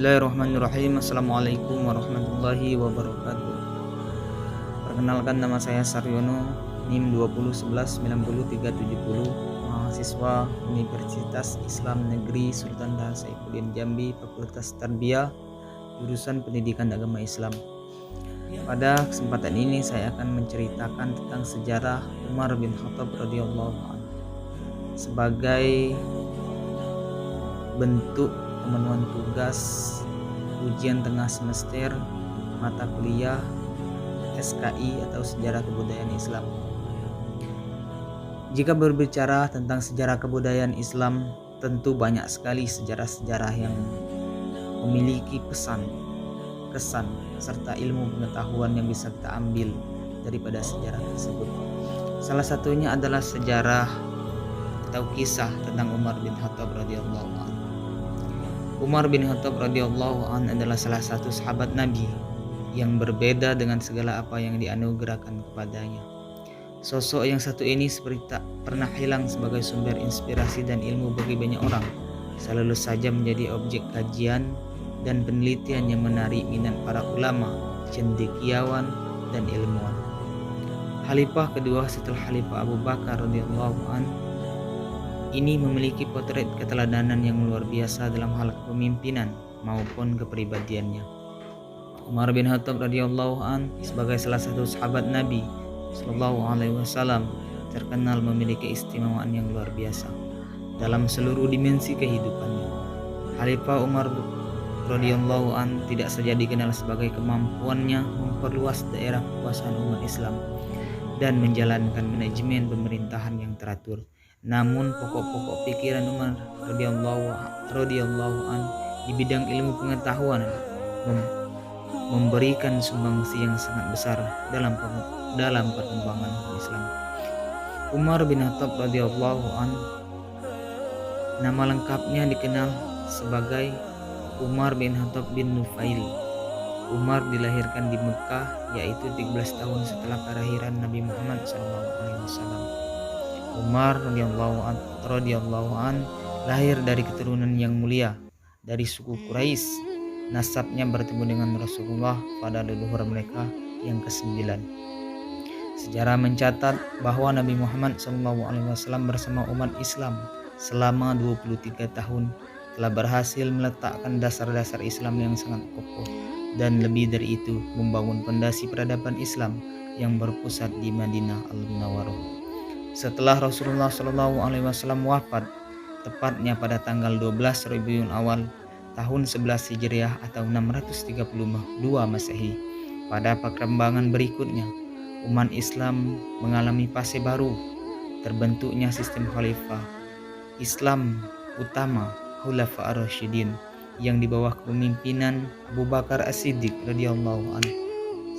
Bismillahirrahmanirrahim. Assalamualaikum warahmatullahi wabarakatuh. Perkenalkan, nama saya Saryono, NIM 2011903770, mahasiswa Universitas Islam Negeri Sultan Taha Saifuddin Jambi, Fakultas Tarbiyah, jurusan Pendidikan Agama Islam. Pada kesempatan ini saya akan menceritakan tentang sejarah Umar bin Khattab radhiyallahu anhu sebagai bentuk pemenuhan tugas ujian tengah semester mata kuliah SKI atau Sejarah Kebudayaan Islam. Jika berbicara tentang sejarah kebudayaan Islam, tentu banyak sekali sejarah-sejarah yang memiliki pesan, kesan, serta ilmu pengetahuan yang bisa kita ambil daripada sejarah tersebut. Salah satunya adalah sejarah atau kisah tentang Umar bin Khattab radhiyallahu anhu. Umar bin Khattab radhiyallahu anhu adalah salah satu sahabat Nabi yang berbeda dengan segala apa yang dianugerahkan kepadanya. Sosok yang satu ini seperti tak pernah hilang sebagai sumber inspirasi dan ilmu bagi banyak orang, selalu saja menjadi objek kajian dan penelitian yang menarik minat para ulama, cendekiawan, dan ilmuwan. Khalifah kedua setelah Khalifah Abu Bakar radhiyallahu anhu ini memiliki potret keteladanan yang luar biasa dalam hal kepemimpinan maupun kepribadiannya. Umar bin Khattab radhiyallahu an sebagai salah satu sahabat Nabi sallallahu alaihi wasallam terkenal memiliki keistimewaan yang luar biasa dalam seluruh dimensi kehidupannya. Khalifah Umar radhiyallahu an tidak saja dikenal sebagai kemampuannya memperluas daerah kekuasaan umat Islam dan menjalankan manajemen pemerintahan yang teratur, namun pokok-pokok pikiran Umar radhiyallahu an di bidang ilmu pengetahuan memberikan sumbangsi yang sangat besar dalam perkembangan Islam. Umar bin Khattab radhiyallahu an, nama lengkapnya dikenal sebagai Umar bin Khattab bin Nufail. Umar dilahirkan di Mekah, yaitu 13 tahun setelah kelahiran Nabi Muhammad SAW. Umar radhiyallahu an lahir dari keturunan yang mulia dari suku Quraisy. Nasabnya bertemu dengan Rasulullah pada leluhur mereka yang ke-9. Sejarah mencatat bahwa Nabi Muhammad SAW bersama umat Islam selama 23 tahun telah berhasil meletakkan dasar-dasar Islam yang sangat kokoh, dan lebih dari itu membangun fondasi peradaban Islam yang berpusat di Madinah Al-Munawwarah. Setelah Rasulullah SAW wafat, tepatnya pada tanggal 12 Rabiul Awal tahun 11 Hijriah atau 632 Masehi, pada perkembangan berikutnya umat Islam mengalami fase baru, terbentuknya sistem khalifah Islam utama Khulafa ar-Rasyidin yang di bawah kepemimpinan Abu Bakar As-Siddiq radhiyallahu anhu.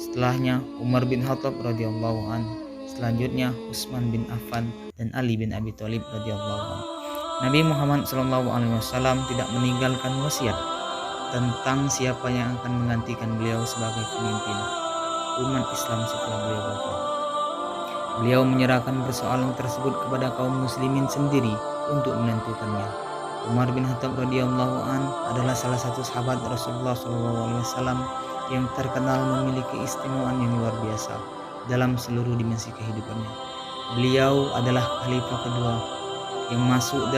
Setelahnya Umar bin Khattab radhiyallahu anhu. Selanjutnya Utsman bin Affan dan Ali bin Abi Thalib radhiyallahu anhu. Nabi Muhammad SAW tidak meninggalkan wasiat tentang siapa yang akan menggantikan beliau sebagai pemimpin umat Islam setelah beliau wafat. Beliau menyerahkan persoalan tersebut kepada kaum muslimin sendiri untuk menentukannya. Umar bin Khattab radhiyallahu an adalah salah satu sahabat Rasulullah SAW yang terkenal memiliki keistimewaan yang luar biasa dalam seluruh dimensi kehidupannya. Beliau adalah khalifah kedua yang masuk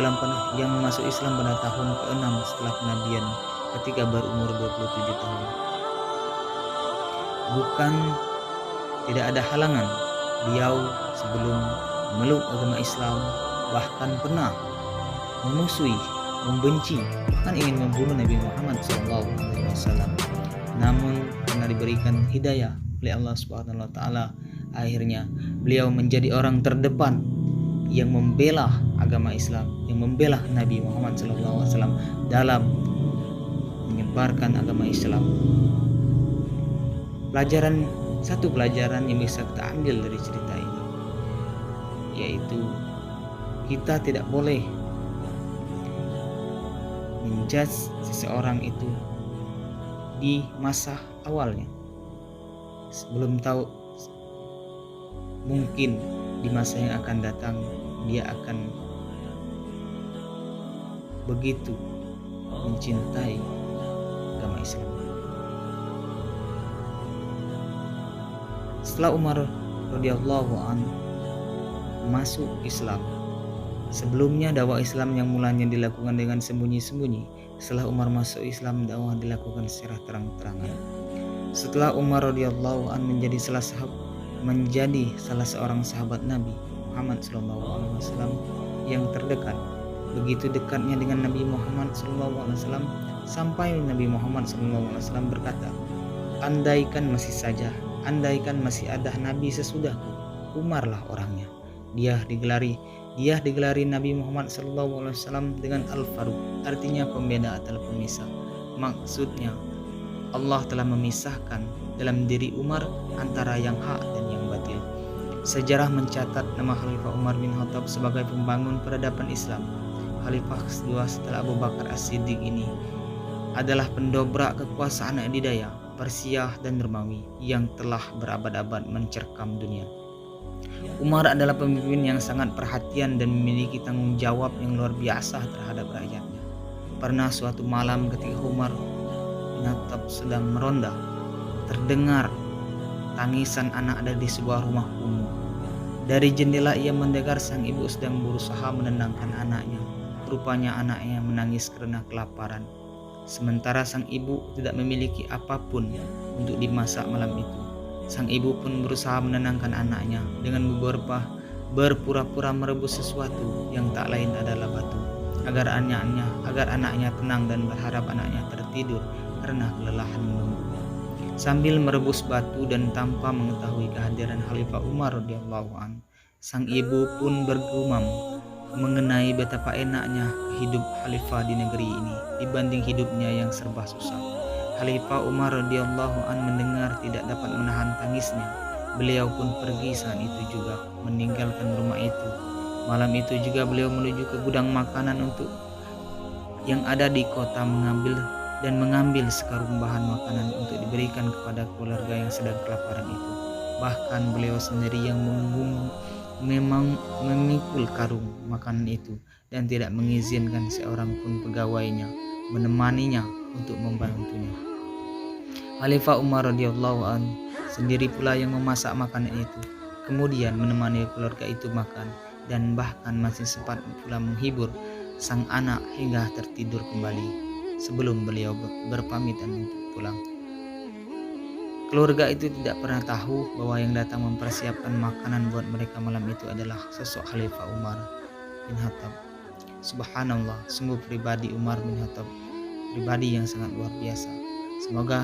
Islam pada tahun ke-6 setelah kenabian ketika berumur 27 tahun. Bukan tidak ada halangan, beliau sebelum memeluk agama Islam bahkan pernah memusuhi, membenci, bahkan ingin membunuh Nabi Muhammad SAW. Namun karena diberikan hidayah oleh Allah Subhanahu wa taala, akhirnya beliau menjadi orang terdepan yang membela agama Islam, yang membela Nabi Muhammad SAW dalam menyebarkan agama Islam. Satu pelajaran yang bisa kita ambil dari cerita ini, yaitu kita tidak boleh menjudge seseorang itu di masa awalnya, sebelum tahu mungkin di masa yang akan datang dia akan begitu mencintai agama Islam. Setelah Umar radhiyallahu an masuk Islam, sebelumnya dakwah Islam yang mulanya dilakukan dengan sembunyi-sembunyi, setelah Umar masuk Islam dakwah dilakukan secara terang-terangan. Setelah Umar radhiyallahu an menjadi salah seorang sahabat Nabi Muhammad SAW yang terdekat, begitu dekatnya dengan Nabi Muhammad SAW sampai Nabi Muhammad SAW berkata, andaikan masih ada Nabi sesudahku, Umarlah orangnya. Dia digelari Nabi Muhammad SAW dengan Al-Faruq, artinya pembeda atau pemisah. Maksudnya Allah telah memisahkan dalam diri Umar antara yang hak dan yang batil. Sejarah mencatat nama Khalifah Umar bin Khattab sebagai pembangun peradaban Islam. Khalifah kedua setelah Abu Bakar As-Siddiq ini adalah pendobrak kekuasaan adidaya Persia dan Romawi yang telah berabad-abad mencerkam dunia. Umar adalah pemimpin yang sangat perhatian dan memiliki tanggung jawab yang luar biasa terhadap rakyatnya. Pernah suatu malam ketika Umar bin Khattab sedang meronda, terdengar tangisan anak dari sebuah rumah kumuh. Dari jendela ia mendengar sang ibu sedang berusaha menenangkan anaknya. Rupanya anaknya menangis karena kelaparan. Sementara sang ibu tidak memiliki apapun untuk dimasak malam itu. Sang ibu pun berusaha menenangkan anaknya dengan berpura-pura merebus sesuatu yang tak lain adalah batu, agar anaknya tenang dan berharap anaknya tertidur karena kelelahan menunggu. Sambil merebus batu dan tanpa mengetahui kehadiran Khalifah Umar radhiyallahu an, sang ibu pun bergumam mengenai betapa enaknya hidup khalifah di negeri ini dibanding hidupnya yang serba susah. Khalifah Umar radhiyallahu an mendengar tidak dapat menahan tangisnya. Beliau pun pergi saat itu juga meninggalkan rumah itu. Malam itu juga beliau menuju ke gudang makanan yang ada di kota mengambil sekarung bahan makanan untuk diberikan kepada keluarga yang sedang kelaparan itu. Bahkan beliau sendiri yang memang memikul karung makanan itu dan tidak mengizinkan seorang pun pegawainya menemaninya untuk membantunya. Khalifah Umar radhiyallahu an sendiri pula yang memasak makanan itu, kemudian menemani keluarga itu makan dan bahkan masih sempat pula menghibur sang anak hingga tertidur kembali sebelum beliau berpamitan untuk pulang. Keluarga itu tidak pernah tahu bahwa yang datang mempersiapkan makanan buat mereka malam itu adalah sosok Khalifah Umar bin Khattab. Subhanallah, sungguh pribadi Umar bin Khattab pribadi yang sangat luar biasa. Semoga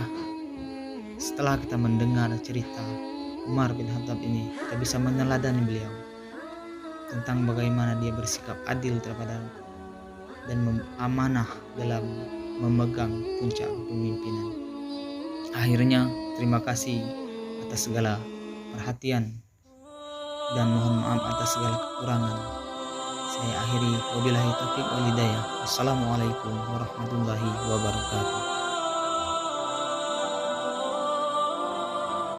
setelah kita mendengar cerita Umar bin Khattab ini, kita bisa meneladani beliau tentang bagaimana dia bersikap adil terhadap dan amanah dalam memegang puncak kepemimpinan. Akhirnya, terima kasih atas segala perhatian dan mohon maaf atas segala kekurangan. Saya akhiri, wabillahi taufiq wal hidayah. Wassalamualaikum warahmatullahi wabarakatuh.